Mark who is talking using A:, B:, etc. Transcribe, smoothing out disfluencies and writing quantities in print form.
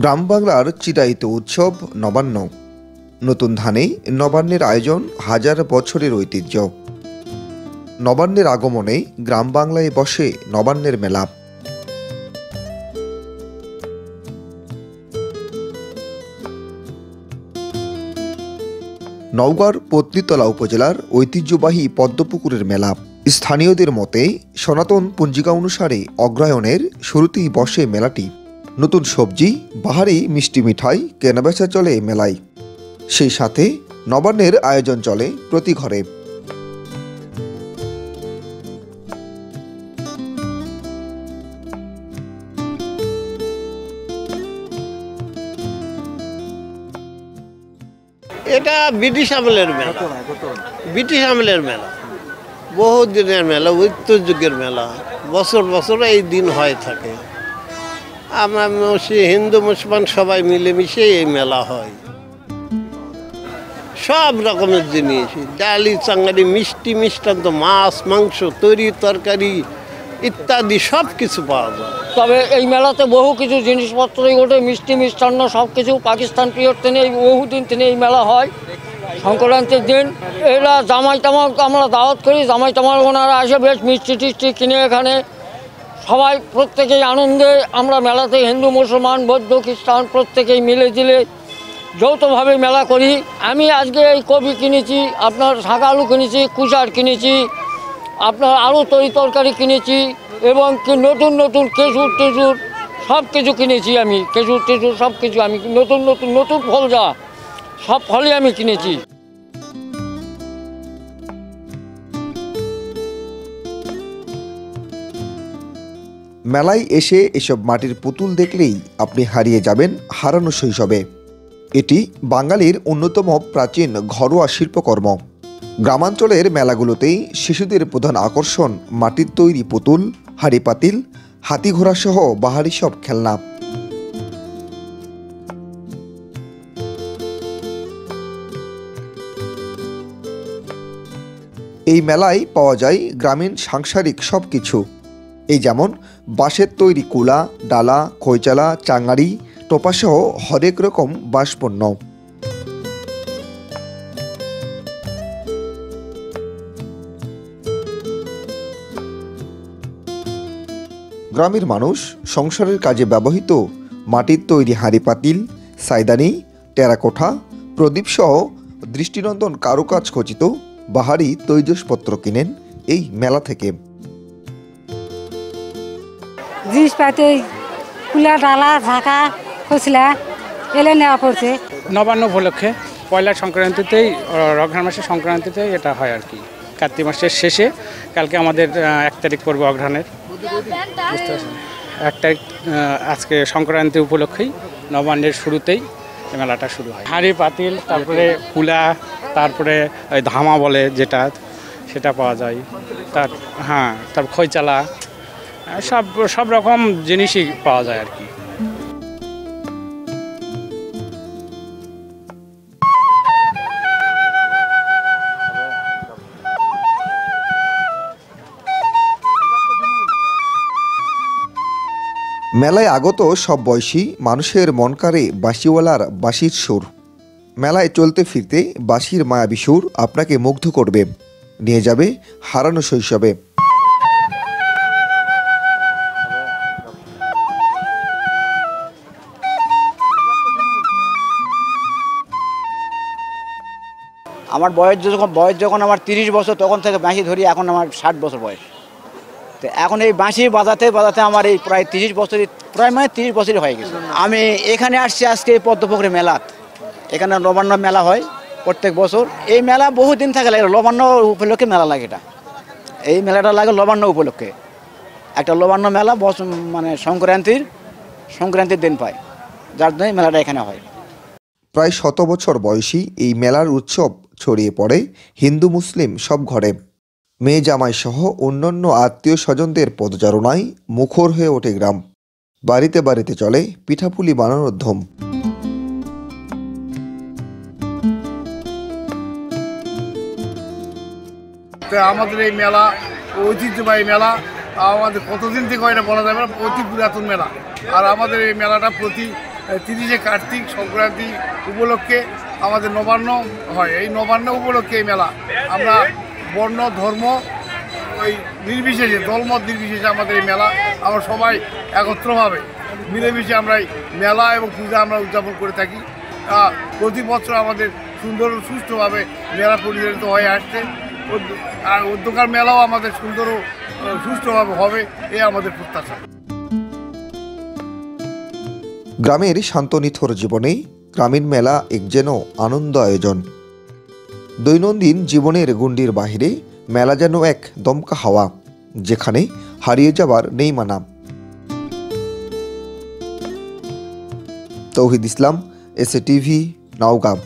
A: গ্রাম বাংলার চিরায়িত উৎসব নবান্ন। নতুন ধানে নবান্নের আয়োজন হাজার বছরের ঐতিহ্য। নবান্নের আগমনে গ্রাম বাংলায় বসে নবান্নের মেলা। নওগাঁর পত্নীতলা উপজেলার ঐতিহ্যবাহী পদ্মপুকুরের মেলা। স্থানীয়দের মতে সনাতন পঞ্জিকা অনুসারে অগ্রহায়ণের শুরুতেই বসে মেলাটি। নতুন সবজি, বাহারি মিষ্টি মিঠাই কেনাবেচা চলে মেলায়। সেই সাথে নবান্নের আয়োজন চলে প্রতি ঘরে।
B: এটা ব্রিটিশ আমলের মেলা। ব্রিটিশ আমলের মেলা, বহু দিনের মেলা, ঐতিহ্যের মেলা। বছর বছর এই দিন হয়ে থাকে। আমরা হিন্দু মুসলমান সবাই মিলেমিশে এই মেলা হয়। সব রকমের জিনিস, ডালি চাঙ্গারি, মিষ্টি মিষ্টান্ত, মাছ মাংস, তরি তরকারি ইত্যাদি সব কিছু পাওয়া যায়।
C: তবে এই মেলাতে বহু কিছু জিনিসপত্রই ওঠে, মিষ্টি মিষ্টান্ন সব কিছু। পাকিস্তান পিরিয়ড থেকে এই বহুদিন থেকে এই মেলা হয়। সংক্রান্তির দিন এরা জামাই তামাল আমরা দাওয়াত করি, জামাই তামাল ওনারা আসে, বেশ মিষ্টি টিষ্টি কিনে এখানে সবাই প্রত্যেকেই আনন্দে আমরা মেলাতে হিন্দু মুসলমান বৌদ্ধ খ্রিস্টান প্রত্যেকেই মিলে জিলে যৌথভাবে মেলা করি। আমি আজকে এই কবি কিনেছি, আপনার শাক আলু কিনেছি, কুচার কিনেছি, আপনার আলু তরি তরকারি কিনেছি এবং নতুন নতুন খেজুর টেজুর সব কিছু কিনেছি। আমি খেজুর টেজুর সব কিছু আমি নতুন নতুন নতুন ফল যা সব ফলই আমি কিনেছি।
A: মেলায় এসে এসব মাটির পুতুল দেখলেই আপনি হারিয়ে যাবেন হারানো শৈশবে। এটি বাঙালির অন্যতম প্রাচীন ঘরোয়া শিল্পকর্ম। গ্রামাঞ্চলের মেলাগুলোতেই শিশুদের প্রধান আকর্ষণ মাটির তৈরি পুতুল, হাঁড়ি পাতিল, হাতি ঘোড়া সহ বাহারি সব খেলনা। এই মেলায় পাওয়া যায় গ্রামীণ সাংসারিক সব কিছু। এই যেমন বাঁশের তৈরি কুলা, ডালা, খৈচালা, চাঙারি, টোপাসহ হরেক রকম বাঁশপণ্য। গ্রামের মানুষ সংসারের কাজে ব্যবহৃত মাটির তৈরি হাঁড়ি পাতিল, সাইদানি, টেরাকোঠা, প্রদীপ সহ দৃষ্টিনন্দন কারুকাজ খচিত বাহারি তৈজসপত্র কিনেন এই মেলা থেকে।
D: জিনিসপাতি কুলা, ডালা, ঢাকা, খোসলা এলে নেওয়া পড়ছে।
E: নবান্ন উপলক্ষে পয়লা সংক্রান্তিতেই, অঘ্রাণ মাসের সংক্রান্তিতেই এটা হয় আর কি। কার্তিক মাসের শেষে কালকে আমাদের 1 তারিখ পড়বে অঘ্রাণের, বুঝতে পারছেন। 1 তারিখ আজকে সংক্রান্তি উপলক্ষেই নবান্নের শুরুতেই মেলাটা শুরু হয়। হাঁড়ি পাতিল, তারপরে কুলা, তারপরে ওই ধামা বলে যেটা, সেটা পাওয়া যায়। তার খৈচালা, সব রকম জিনিসই পাওয়া যায় আর কি।
A: মেলায় আগত সব বয়সী মানুষের মন কাড়ে বাঁশিওয়ালার বাঁশির সুর। মেলায় চলতে ফিরতে বাঁশির মায়াবী সুর আপনাকে মুগ্ধ করবে, নিয়ে যাবে হারানো শৈশবে।
F: আমার বয়স যখন আমার 30 বছর, তখন থেকে বাঁশি ধরি। এখন আমার 60 বছর বয়স। তো এখন এই বাঁশি বাজাতে বাজাতে আমার এই প্রায় 30 বছরই, প্রায় 30 বছরই হয়ে গেছে। আমি এখানে আসছি আজকে পদ্মপুকুরে মেলাত। এখানে নবান্ন মেলা হয় প্রত্যেক বছর। এই মেলা বহুদিন থাকে লাগে, নবান্ন উপলক্ষে মেলা লাগে। এটা এই মেলাটা লাগে নবান্ন উপলক্ষে। একটা নবান্ন মেলা মানে সংক্রান্তির দিন পায়, যার জন্য মেলাটা এখানে হয়।
A: প্রায় 100 বছর বয়সী এই মেলার উৎসব ছড়িয়ে পড়ে হিন্দু মুসলিম সব ঘরে। মেয়ে জামাই সহ অন্যান্য আত্মীয় স্বজনদের পদচারণায় মুখর হয়ে ওঠে গ্রাম। বাড়িতে বাড়িতে চলে পিঠাপুলি বানানোর ধুম।
G: আমাদের এই মেলা ঐতিহ্যবাহী মেলা, আমাদের কতদিন থেকে এটা বলা যাবে না, অতি পুরাতন মেলা। আর আমাদের এই মেলাটা প্রতি 30শে কার্তিক সংক্রান্তি উপলক্ষে আমাদের নবান্ন হয়। এই নবান্ন উপলক্ষে এই মেলা আমরা বর্ণ ধর্ম ওই নির্বিশেষে, দলমত নির্বিশেষে আমাদের এই মেলা আমরা সবাই একত্রভাবে মিলেমিশে আমরা এই মেলা এবং পূজা আমরা উদযাপন করে থাকি। প্রতি বছর আমাদের সুন্দর ও সুষ্ঠুভাবে মেলা পরিচালিত হয়ে আসছে। আর অধ্যকার মেলাও আমাদের সুন্দর ও সুষ্ঠুভাবে হবে, এই আমাদের প্রত্যাশা।
A: গ্রামের শান্তনিথর জীবনেই গ্রামীণ মেলা এক যেন আনন্দ আয়োজন। দৈনন্দিন জীবনের গণ্ডির বাহিরে মেলা যেন এক দমকা হাওয়া, যেখানে হারিয়ে যাবার নেই মানা। তৌহিদ ইসলাম, এসএ টিভি, নওগাঁ।